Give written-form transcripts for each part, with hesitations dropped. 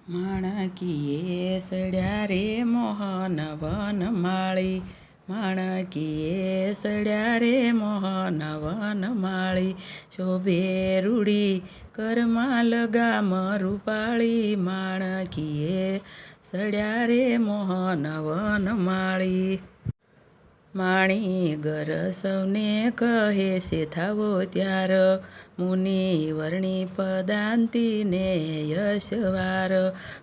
માણકીએ સડ્યા રે મોહન વનમાળી, માણકીએ સડ્યા રે મોહન વનમાળી, શોભે રૂડી કરમાં લગામ રૂપાળી, માણકીએ સડ્યા રે મોહન વનમાળી. માણી ગર સૌને કહે છે થાવો ત્યાર, મુનિ વર્ણી પદાંતિને યશવાર,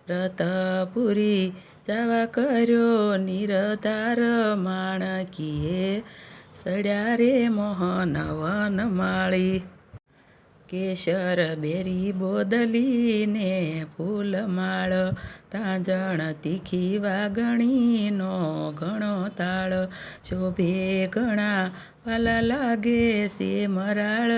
વ્રતપુરી જાવા કર્યો નિરતાર, માણકીએ સડ્યા રે મોહન વનમાળી. કેસર બેરી બોદલીને ફૂલમાળ, તાંજણ તીખી વાગણીનો ઘણો તાળ, શોભે ઘણા વાલા લાગે છે મરાળ,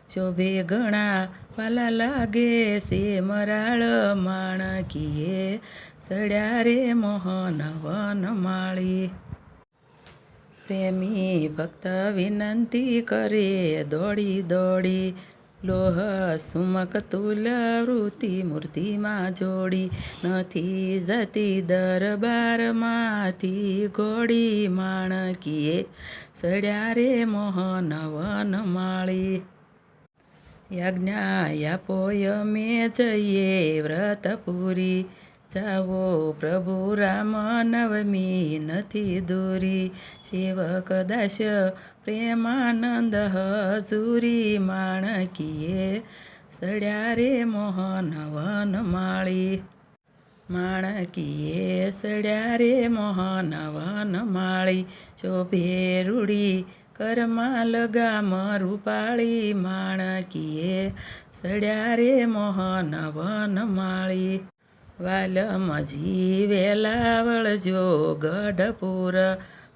શોભે ઘણા વાલા લાગે છે મરાળ, માણકીએ સડ્યા રે મોહન વનમાળી. પ્રેમી ભક્ત વિનંતી કરે દોડી દોડી, લોહ સુમક તુલ વૃત્તિ મૂર્તિમાં જોડી, નથી જતી દરબારમાંથી ઘોડી, માણકીએ સડ્યા રે મોહન વનમાળી. યાજ્ઞા આપો અમે જઈએ વ્રતપુરી, જાવો પ્રભુ રામ નવમી નથી દૂરી, સેવક દાસ પ્રેમાનંદ હજુરી, માણકીએ સડ્યા રે મોહન વનમાળી. માણકીએ સડ્યા રે મોહન વનમાળી, શોભે રૂડી કરમાં લગામ રૂપાળી, માણકીએ સડ્યા રે મોહન વનમાળી. વાલમજી વેલા વળજો ગઢપુર,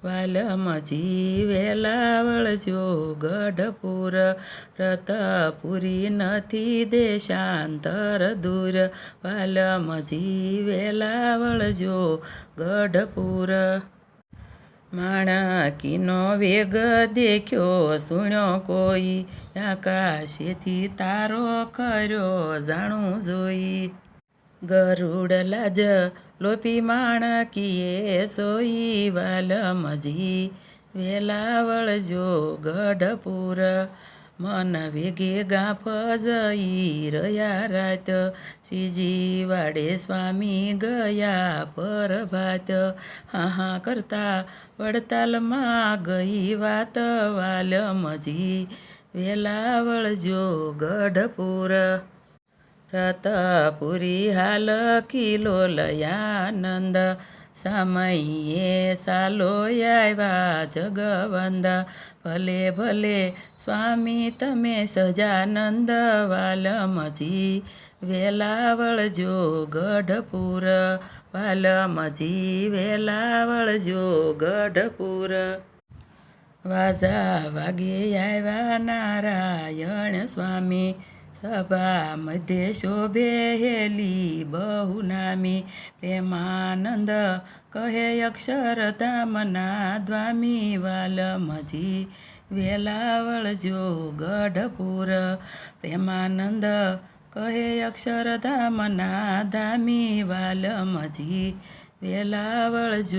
વાલમજી વેલા વળજો ગઢપુર, વ્રતપુરી નથી દેશાંતર દૂર, વાલમજી વેલા વળજો ગઢપુર. માણકીનો વેગ દેખ્યો સુણ્યો કોઈ, આકાશેથી તારો કર્યો જાણું જોઈ, ગરુડ લાજ લોપી માણકીએ સોઈ, વાલમજી વેલા વળજો ગઢપુર. મન વેગે ગાફ જઈ રહ્યા રાત, શ્રીજી વાડે સ્વામી ગયા પરભાત, હા કરતા વડતાલમાં ગઈ વાત, વાલમજી વેલા વળજો ગઢપુર. વ્રતપુરી હાલ કિલો લયાનંદ, સામયે સાલો આવ્યા જગવંદ, ભલે ભલે સ્વામી તમે સજાનંદ, વાલમજી વેલા વળજો ગઢપુર, વાલમજી વેલા વળજો ગઢપુર. વાજા વાગે આવ્યા નારાયણ સ્વામી, સભા મધ્ય શોભે હેલી બહુ નામી, પ્રેમાનંદ કહે અક્ષરધામના દ્વામી, વાલમજી વેલા વળજો ગઢપુર, પ્રેમાનંદ કહે અક્ષરધામના ધામી, વાલમજી વેલા વળજો.